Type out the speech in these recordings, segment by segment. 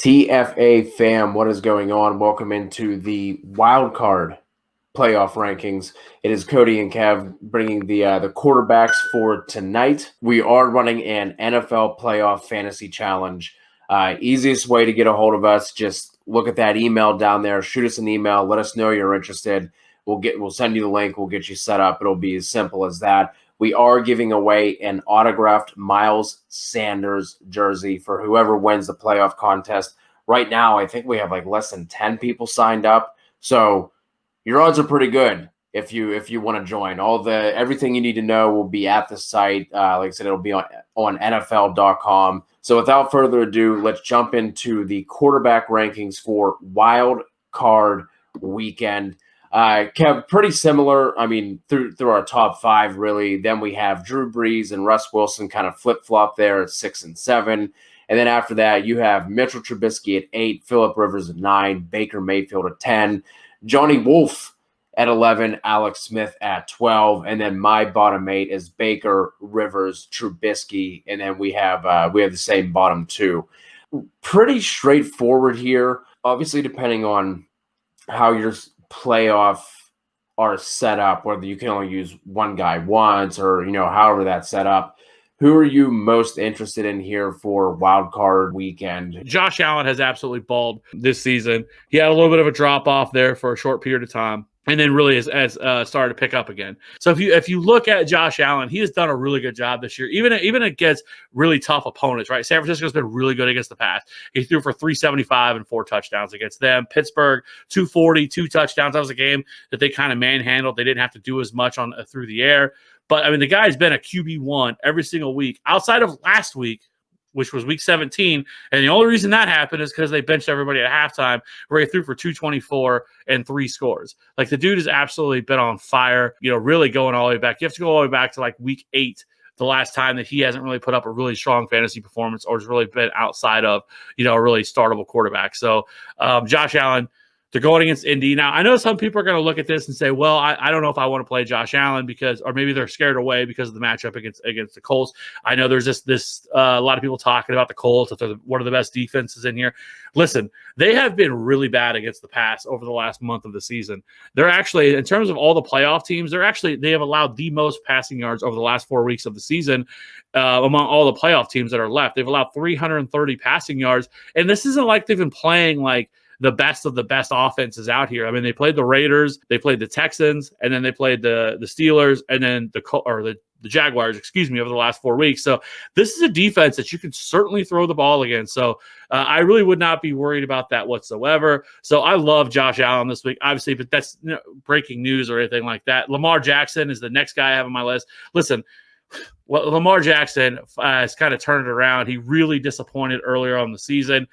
TFA Fam, what is going on? Welcome into the wild card playoff rankings. It is Cody and Kev bringing the quarterbacks for tonight. We are running an NFL playoff fantasy challenge. Easiest way to get a hold of us, just look at that email down there. Shoot us an email. Let us know you're interested. We'll send you the link. We'll get you set up. It'll be as simple as that. We are giving away an autographed Miles Sanders jersey for whoever wins the playoff contest. Right now, I think we have like less than 10 people signed up. So your odds are pretty good if you want to join. Everything you need to know will be at the site. Like I said, it'll be on NFL.com. So without further ado, let's jump into the quarterback rankings for wild card weekend. Kev, pretty similar. I mean, through our top five, really. Then we have Drew Brees and Russ Wilson kind of flip-flop there at 6 and 7. And then after that, you have Mitchell Trubisky at 8, Phillip Rivers at 9, Baker Mayfield at 10, Johnny Wolf at 11, Alex Smith at 12, and then my bottom 8 is Baker, Rivers, Trubisky, and then we have the same bottom 2. Pretty straightforward here. Obviously, depending on how your playoff are set up, whether you can only use one guy once or however that's set up. Who are you most interested in here for wild card weekend? Josh Allen has absolutely balled this season. He had a little bit of a drop off there for a short period of time, and then really has started to pick up again. So if you look at Josh Allen, he has done a really good job this year, even against really tough opponents. Right, San Francisco's been really good against the pass. He threw for 375 and 4 touchdowns against them. Pittsburgh 240, 2 touchdowns. That was a game that they kind of manhandled. They didn't have to do as much on through the air. But, I mean, the guy's been a QB1 every single week outside of last week, which was week 17. And the only reason that happened is because they benched everybody at halftime, where he threw for 224 and 3 scores. Like, the dude has absolutely been on fire, really going all the way back. You have to go all the way back to, like, week 8, the last time that he hasn't really put up a really strong fantasy performance or has really been outside of, a really startable quarterback. So, Josh Allen, they're going against Indy. Now, I know some people are going to look at this and say, well, I don't know if I want to play Josh Allen or maybe they're scared away because of the matchup against the Colts. I know there's this a lot of people talking about the Colts, that they're one of the best defenses in here. Listen, they have been really bad against the pass over the last month of the season. They're actually, in terms of all the playoff teams, they have allowed the most passing yards over the last 4 weeks of the season among all the playoff teams that are left. They've allowed 330 passing yards, and this isn't like they've been playing like the best of the best offenses out here. I mean, they played the Raiders, they played the Texans, and then they played the Steelers, and then the Jaguars, over the last 4 weeks. So this is a defense that you can certainly throw the ball against. So I really would not be worried about that whatsoever. So I love Josh Allen this week, obviously, but that's breaking news or anything like that. Lamar Jackson is the next guy I have on my list. Listen, well, Lamar Jackson has kind of turned it around. He really disappointed earlier on in the season.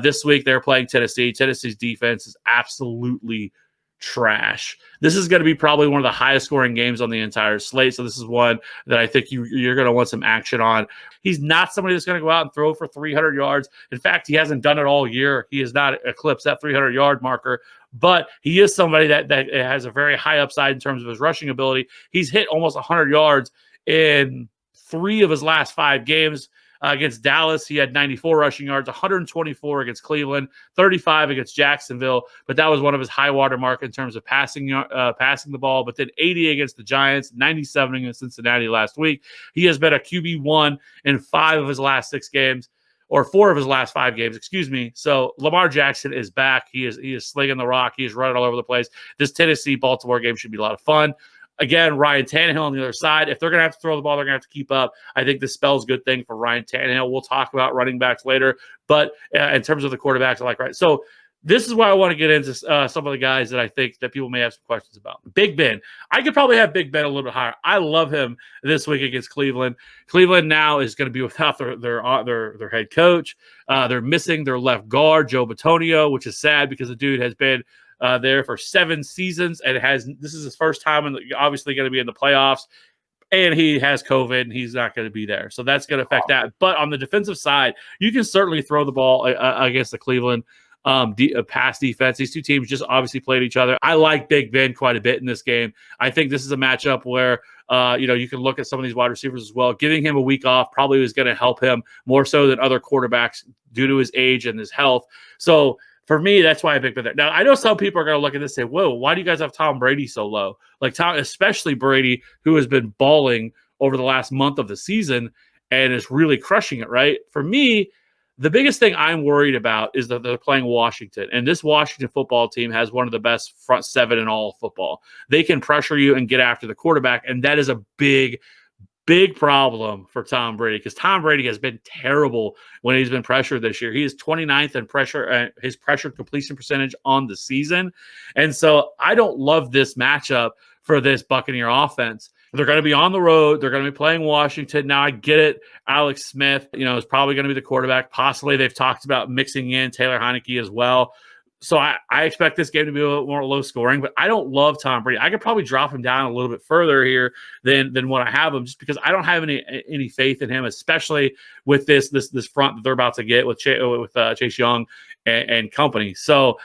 This week, they're playing Tennessee. Tennessee's defense is absolutely trash. This is going to be probably one of the highest scoring games on the entire slate. So this is one that I think you're going to want some action on. He's not somebody that's going to go out and throw for 300 yards. In fact, he hasn't done it all year. He has not eclipsed that 300-yard marker. But he is somebody that has a very high upside in terms of his rushing ability. He's hit almost 100 yards in 3 of his last 5 games. Against Dallas, he had 94 rushing yards, 124 against Cleveland, 35 against Jacksonville, but that was one of his high water mark in terms of passing the ball, but then 80 against the Giants, 97 against Cincinnati last week. He has been a QB1 in 5 of his last 6 games, or 4 of his last 5 games, So Lamar Jackson is back. He is slinging the rock. He is running all over the place. This Tennessee-Baltimore game should be a lot of fun. Again, Ryan Tannehill on the other side. If they're going to have to throw the ball, they're going to have to keep up. I think this spells good thing for Ryan Tannehill. We'll talk about running backs later. But in terms of the quarterbacks, I like right. So this is why I want to get into some of the guys that I think that people may have some questions about. Big Ben. I could probably have Big Ben a little bit higher. I love him this week against Cleveland. Cleveland now is going to be without their head coach. They're missing their left guard, Joe Bitonio, which is sad because the dude has been there for 7 seasons, and this is his first time, obviously going to be in the playoffs, and he has COVID, and he's not going to be there. So that's going to affect that. But on the defensive side, you can certainly throw the ball against the Cleveland pass defense. These two teams just obviously played each other. I like Big Ben quite a bit in this game. I think this is a matchup where you can look at some of these wide receivers as well. Giving him a week off probably was going to help him more so than other quarterbacks due to his age and his health. So for me, that's why I picked there. Now, I know some people are going to look at this and say, whoa, why do you guys have Tom Brady so low? Like Tom, especially Brady, who has been balling over the last month of the season and is really crushing it, right? For me, the biggest thing I'm worried about is that they're playing Washington. And this Washington football team has one of the best front seven in all of football. They can pressure you and get after the quarterback. And that is a big problem for Tom Brady, because Tom Brady has been terrible when he's been pressured this year. He is 29th in pressure, his pressure completion percentage on the season. And so I don't love this matchup for this Buccaneer offense. They're going to be on the road. They're going to be playing Washington. Now, I get it. Alex Smith, is probably going to be the quarterback. Possibly they've talked about mixing in Taylor Heineke as well. So I expect this game to be a little more low scoring, but I don't love Tom Brady. I could probably drop him down a little bit further here than what I have him, just because I don't have any faith in him, especially with this front that they're about to get with Chase Young and company. So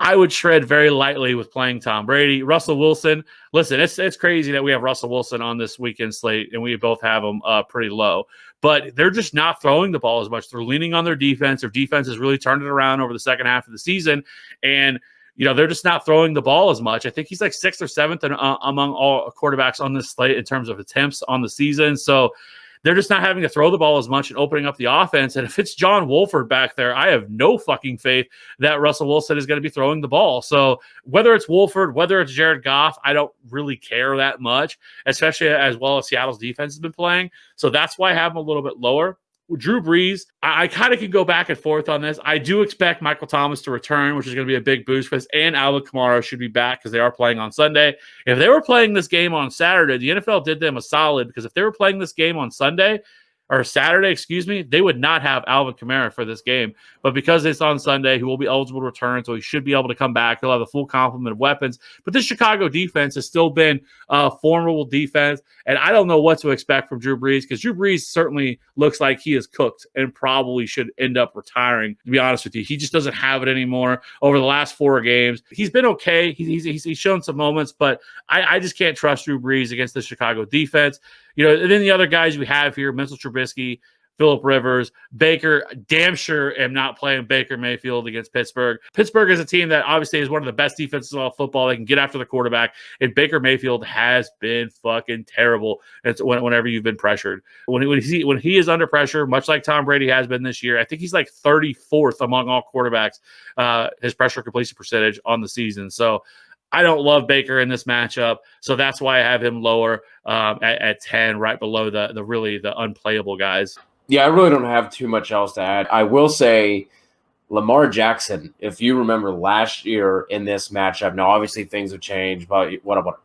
I would tread very lightly with playing Tom Brady. Russell Wilson, listen, it's crazy that we have Russell Wilson on this weekend slate, and we both have him pretty low. But they're just not throwing the ball as much. They're leaning on their defense. Their defense has really turned it around over the second half of the season. And, they're just not throwing the ball as much. I think he's like 6th or 7th among all quarterbacks on this slate in terms of attempts on the season. So they're just not having to throw the ball as much and opening up the offense. And if it's John Wolford back there, I have no fucking faith that Russell Wilson is going to be throwing the ball. So whether it's Wolford, whether it's Jared Goff, I don't really care that much, especially as well as Seattle's defense has been playing. So that's why I have him a little bit lower. Drew Brees, I kind of can go back and forth on this. I do expect Michael Thomas to return, which is going to be a big boost for this, and Alvin Kamara should be back because they are playing on Sunday. If they were playing this game on Saturday, the NFL did them a solid, because if they were playing this game on Sunday, or Saturday, they would not have Alvin Kamara for this game. But because it's on Sunday, he will be eligible to return, so he should be able to come back. He'll have a full complement of weapons. But this Chicago defense has still been a formidable defense, and I don't know what to expect from Drew Brees, because Drew Brees certainly looks like he is cooked and probably should end up retiring, to be honest with you. He just doesn't have it anymore. Over the last 4 games, he's been okay. He's shown some moments, but I just can't trust Drew Brees against the Chicago defense. And then the other guys we have here, Mitchell Trubisky, Phillip Rivers, Baker, damn sure am not playing Baker Mayfield against Pittsburgh. Pittsburgh is a team that obviously is one of the best defenses in all football. They can get after the quarterback, and Baker Mayfield has been fucking terrible. It's whenever you've been pressured. When he is under pressure, much like Tom Brady has been this year, I think he's like 34th among all quarterbacks, his pressure completion percentage on the season. So I don't love Baker in this matchup, so that's why I have him lower at 10, right below the unplayable guys. Yeah, I really don't have too much else to add. I will say Lamar Jackson, if you remember last year in this matchup, now obviously things have changed, but what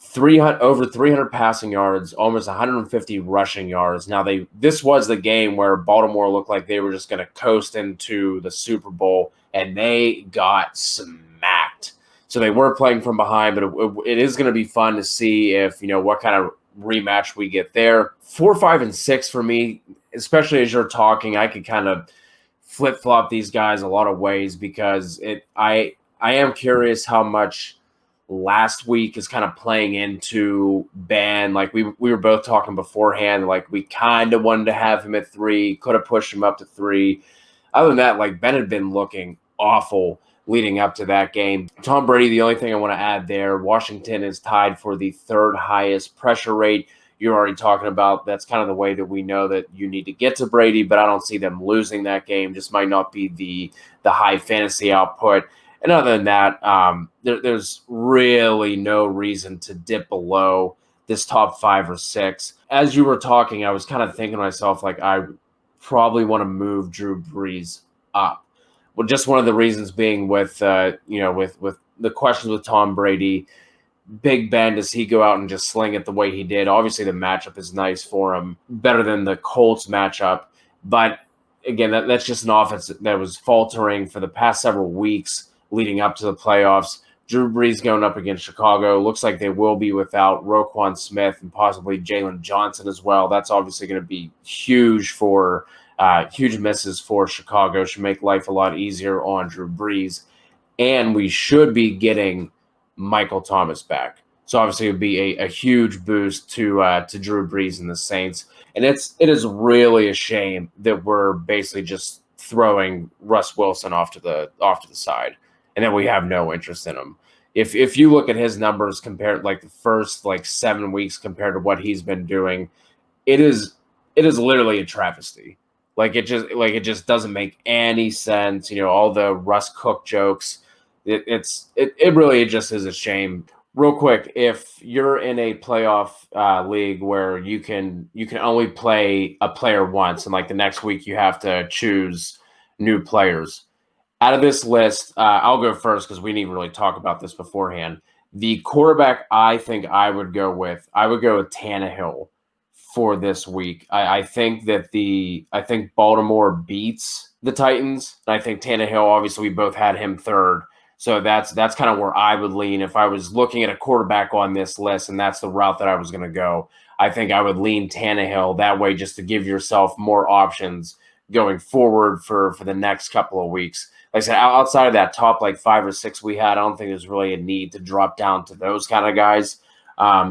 300 over 300 passing yards, almost 150 rushing yards. Now this was the game where Baltimore looked like they were just going to coast into the Super Bowl, and they got smacked. So they were playing from behind, but it is going to be fun to see if, what kind of rematch we get there. 4, 5, and 6 for me, especially as you're talking, I could kind of flip-flop these guys a lot of ways, because I am curious how much last week is kind of playing into Ben. Like we were both talking beforehand, like we kind of wanted to have him at 3, could have pushed him up to 3. Other than that, like Ben had been looking awful leading up to that game. Tom Brady, the only thing I want to add there, Washington is tied for the 3rd highest pressure rate. You're already talking about that's kind of the way that we know that you need to get to Brady, but I don't see them losing that game. Just might not be the high fantasy output. And other than that, there's really no reason to dip below this top 5 or 6. As you were talking, I was kind of thinking to myself, like, I probably want to move Drew Brees up. Well, just one of the reasons being with the questions with Tom Brady, Big Ben, does he go out and just sling it the way he did? Obviously, the matchup is nice for him, better than the Colts matchup. But again, that's just an offense that was faltering for the past several weeks leading up to the playoffs. Drew Brees going up against Chicago. Looks like they will be without Roquan Smith and possibly Jalen Johnson as well. That's obviously going to be huge for Huge misses for Chicago. Should make life a lot easier on Drew Brees. And we should be getting Michael Thomas back. So obviously it would be a huge boost to Drew Brees and the Saints. And it is really a shame that we're basically just throwing Russ Wilson off to the side, and then we have no interest in him. If you look at his numbers compared, like the first 7 weeks compared to what he's been doing, it is literally a travesty. It just doesn't make any sense. All the Russ Cook jokes. It really just is a shame. Real quick, if you're in a playoff league where you can only play a player once, and the next week you have to choose new players. Out of this list, I'll go first because we didn't really talk about this beforehand. The quarterback I think I would go with Tannehill for this week. I think Baltimore beats the Titans. And I think Tannehill, obviously, we both had him third. So that's kind of where I would lean if I was looking at a quarterback on this list, and that's the route that I was going to go. I think I would lean Tannehill that way, just to give yourself more options going forward for the next couple of weeks. Like I said, outside of that top 5 or 6 we had, I don't think there's really a need to drop down to those kind of guys.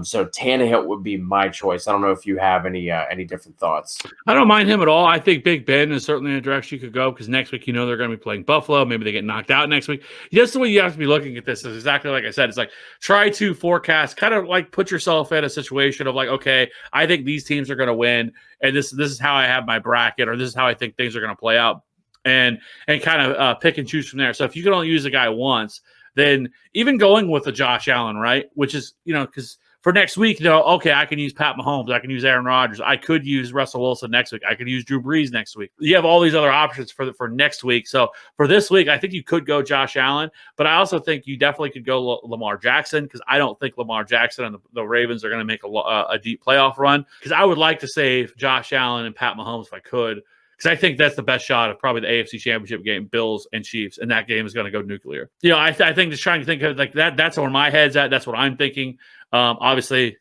So Tannehill would be my choice. I don't know if you have any different thoughts. I don't mind him at all. I think Big Ben is certainly a direction you could go because next week they're going to be playing Buffalo. Maybe they get knocked out next week. Just the way you have to be looking at this is exactly like I said. It's try to forecast, kind of put yourself in a situation of okay, I think these teams are going to win, and this is how I have my bracket, or this is how I think things are going to play out, and kind of pick and choose from there. So if you can only use a guy once, then even going with a Josh Allen, right? Which is, because for next week, okay, I can use Pat Mahomes, I can use Aaron Rodgers, I could use Russell Wilson next week, I could use Drew Brees next week. You have all these other options for next week. So for this week, I think you could go Josh Allen, but I also think you definitely could go Lamar Jackson, because I don't think Lamar Jackson and the Ravens are going to make a deep playoff run, because I would like to save Josh Allen and Pat Mahomes if I could. Because I think that's the best shot of probably the AFC Championship game, Bills and Chiefs, and that game is going to go nuclear. I think just trying to think of that. That's where my head's at. That's what I'm thinking. Obviously,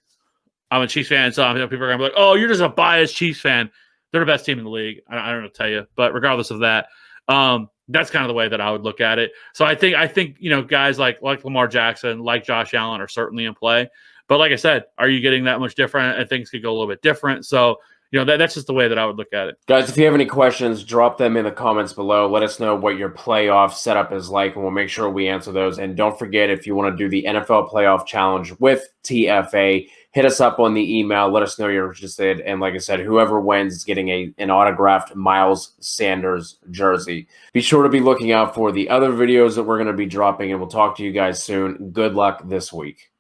I'm a Chiefs fan, so people are going to be like, "Oh, you're just a biased Chiefs fan." They're the best team in the league. I don't know to tell you, but regardless of that, that's kind of the way that I would look at it. So I think guys like Lamar Jackson, like Josh Allen, are certainly in play. But like I said, are you getting that much different? And things could go a little bit different. So. That's just the way that I would look at it. Guys, if you have any questions, drop them in the comments below. Let us know what your playoff setup is like, and we'll make sure we answer those. And don't forget, if you want to do the NFL Playoff Challenge with TFA, hit us up on the email. Let us know you're interested. And like I said, whoever wins is getting an autographed Miles Sanders jersey. Be sure to be looking out for the other videos that we're going to be dropping, and we'll talk to you guys soon. Good luck this week.